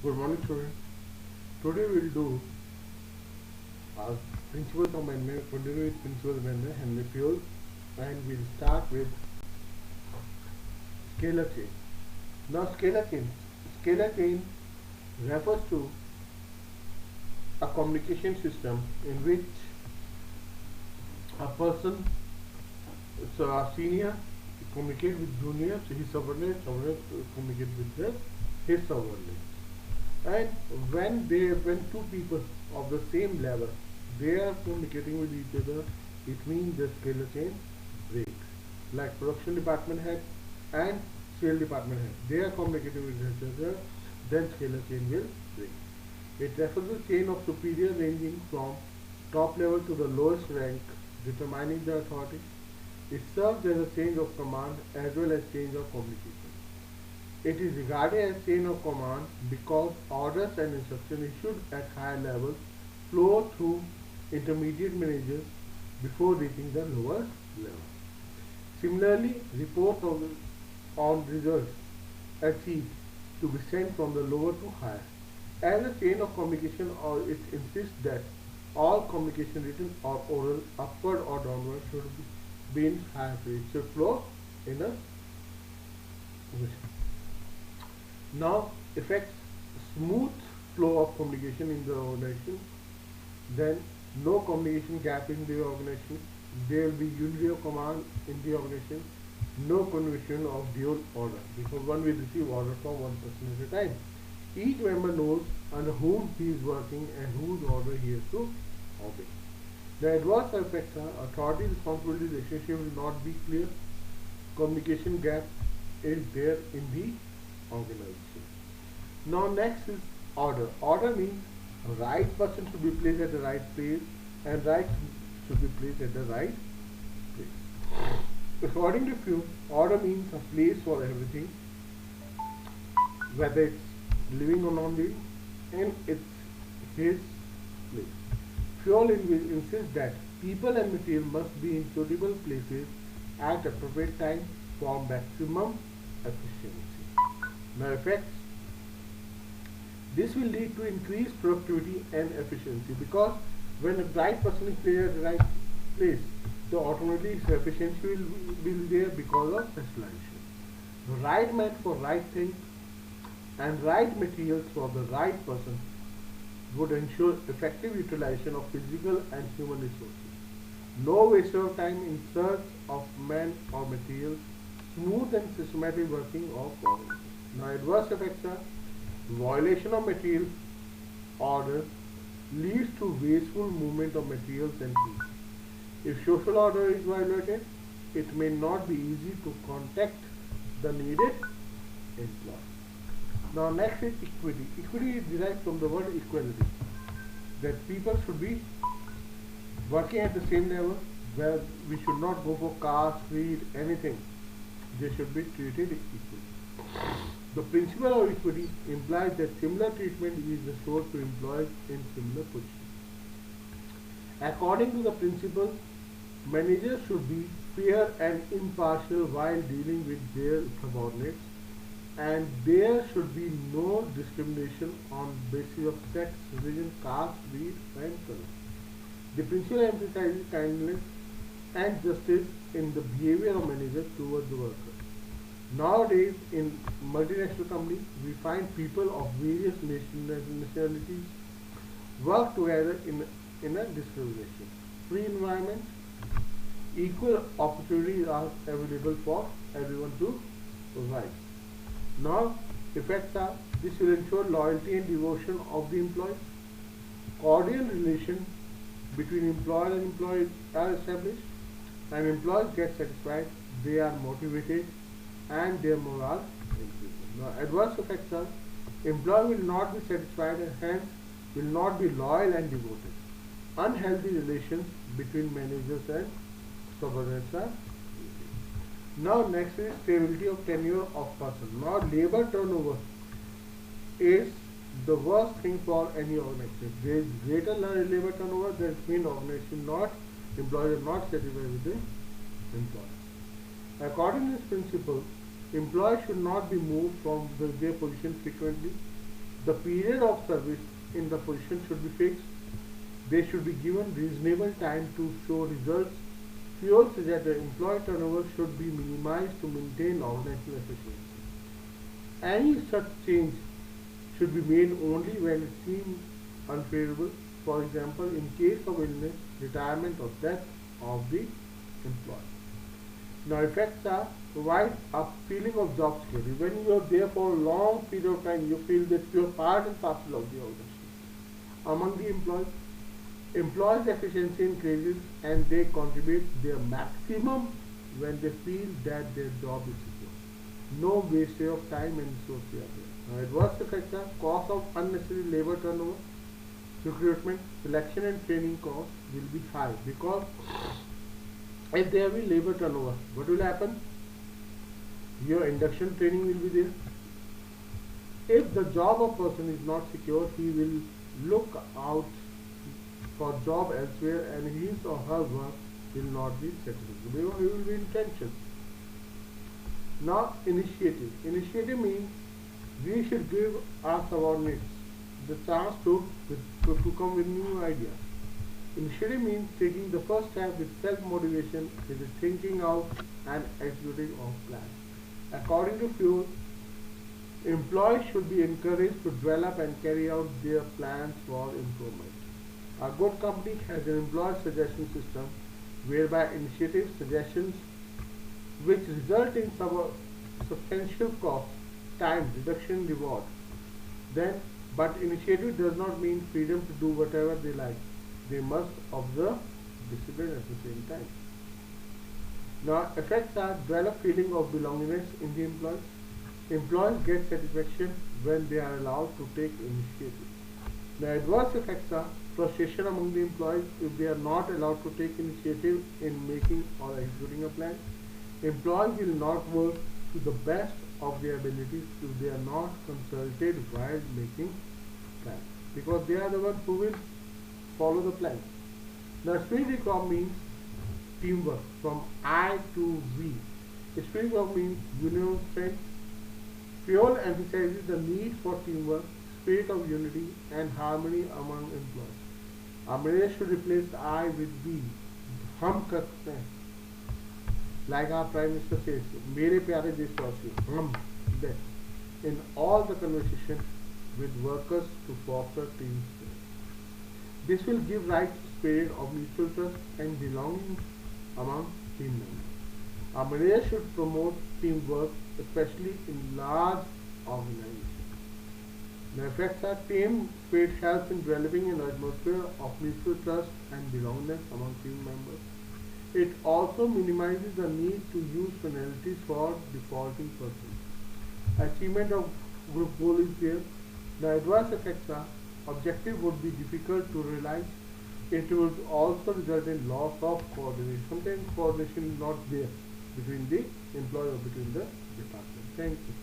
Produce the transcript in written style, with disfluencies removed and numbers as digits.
Good morning, students. Today we'll do principles of amendment, continue with principles of amendment, Henry Fuel, and we'll start with scalar chain. Now, scalar chain refers to a communication system in which a person, so a senior, communicate with junior, so his subordinate communicate with his subordinate. And when two people of the same level they are communicating with each other, it means the scalar chain breaks. Like production department head and sale department head, they are communicating with each other, then scalar chain will break. It refers to chain of superior ranging from top level to the lowest rank, determining the authority. It serves as a change of command as well as change of communication. It is regarded as chain of command because orders and instructions issued at higher levels flow through intermediate managers before reaching the lower level. Similarly, reports on results achieved to be sent from the lower to higher. As a chain of communication, or it insists that all communication, written or oral, upward or downward, should be in higher phase, should flow in a position. Now, affects smooth flow of communication in the organization. Then, no communication gap in the organization. There will be unity of command in the organization. No conversion of dual order, because one will receive order from one person at a time. Each member knows under whom he is working and whose order he has to obey. The adverse effects are authority responsibility relationship will not be clear. Communication gap is there in the organization. Now next is order. Order means right person should be placed at the right place and right should be placed at the right place. According to Fuel, order means a place for everything, whether it's living or non-living, and it's his place. Fuel insists that people and material must be in suitable places at appropriate time for maximum efficiency. Now effects. This will lead to increased productivity and efficiency, because when the right person is placed at the right place, the automatically efficiency will be there because of specialization. The right man for right thing and right materials for the right person would ensure effective utilization of physical and human resources. No waste of time in search of men or materials, smooth and systematic working of organization. Now adverse effects are violation of material order leads to wasteful movement of materials and people. If social order is violated, it may not be easy to contact the needed employee. Now next is equity. Equity is derived from the word equality, that people should be working at the same level, where we should not go for caste, creed, anything. They should be treated equally. The principle of equity implies that similar treatment is restored to employees in similar positions. According to the principle, managers should be fair and impartial while dealing with their subordinates, and there should be no discrimination on basis of sex, religion, caste, creed, and color. The principle emphasizes kindness and justice in the behavior of managers towards the workers. Nowadays, in multinational companies, we find people of various nationalities work together in a discrimination. Free environment, equal opportunities are available for everyone to provide. Now, effects are, this will ensure loyalty and devotion of the employees. Cordial relations between employer and employee are established, and employees get satisfied, they are motivated, and their morale increases. Now, adverse effects are, employee will not be satisfied and hence will not be loyal and devoted. Unhealthy relations between managers and subordinates are. Now next is stability of tenure of person. Now labor turnover is the worst thing for any organization. There is greater labor turnover, that means organization employees are not satisfied with the employees. According to this principle, employees should not be moved from their position frequently. The period of service in the position should be fixed. They should be given reasonable time to show results. Fuel suggests that employee turnover should be minimized to maintain organizational efficiency. Any such change should be made only when it seems unfavorable, for example, in case of illness, retirement, or death of the employee. Now, effects are provide a feeling of job security. When you are there for a long period of time, you feel that you are part and parcel of the organization. Among the employees' efficiency increases and they contribute their maximum when they feel that their job is secure. No wastage of time and resources are there. Now, adverse effects are cost of unnecessary labor turnover, recruitment, selection and training costs will be high because if there will be labor turnover, what will happen? Your induction training will be there. If the job of person is not secure, he will look out for job elsewhere and his or her work will not be satisfactory. He will be in tension. Now, initiative. Initiative means we should give our subordinates the chance to come with new ideas. Initiative means taking the first step with self-motivation, with thinking out and executing of plans. According to Fuel, employees should be encouraged to develop and carry out their plans for improvement. A good company has an employee suggestion system whereby initiative suggestions which result in substantial cost, time, reduction, reward. But initiative does not mean freedom to do whatever they like. They must observe discipline at the same time. Now, effects are develop feeling of belongingness in the employees. Employees get satisfaction when they are allowed to take initiative. The adverse effects are frustration among the employees if they are not allowed to take initiative in making or executing a plan. Employees will not work to the best of their abilities if they are not consulted while making plans, because they are the ones who will follow the plan. Now, spirit economy means teamwork from I to we. Spirit economy means union strength. Fuel emphasizes the need for teamwork, spirit of unity, and harmony among employees. Our manager should replace I with we. हम करते हैं. Like our Prime Minister says, मेरे प्यारे देशवासी, हम, that, in all the conversation with workers to foster team spirit. This will give rise to spirit of mutual trust and belonging among team members. Our manager should promote teamwork, especially in large organizations. The effects are team spirit helps in developing an atmosphere of mutual trust and belongingness among team members. It also minimizes the need to use penalties for defaulting persons. Achievement of group goal is there. The adverse effects are objective would be difficult to realize. It would also result in loss of coordination. Sometimes coordination is not there between the employee or between the department. Thank you.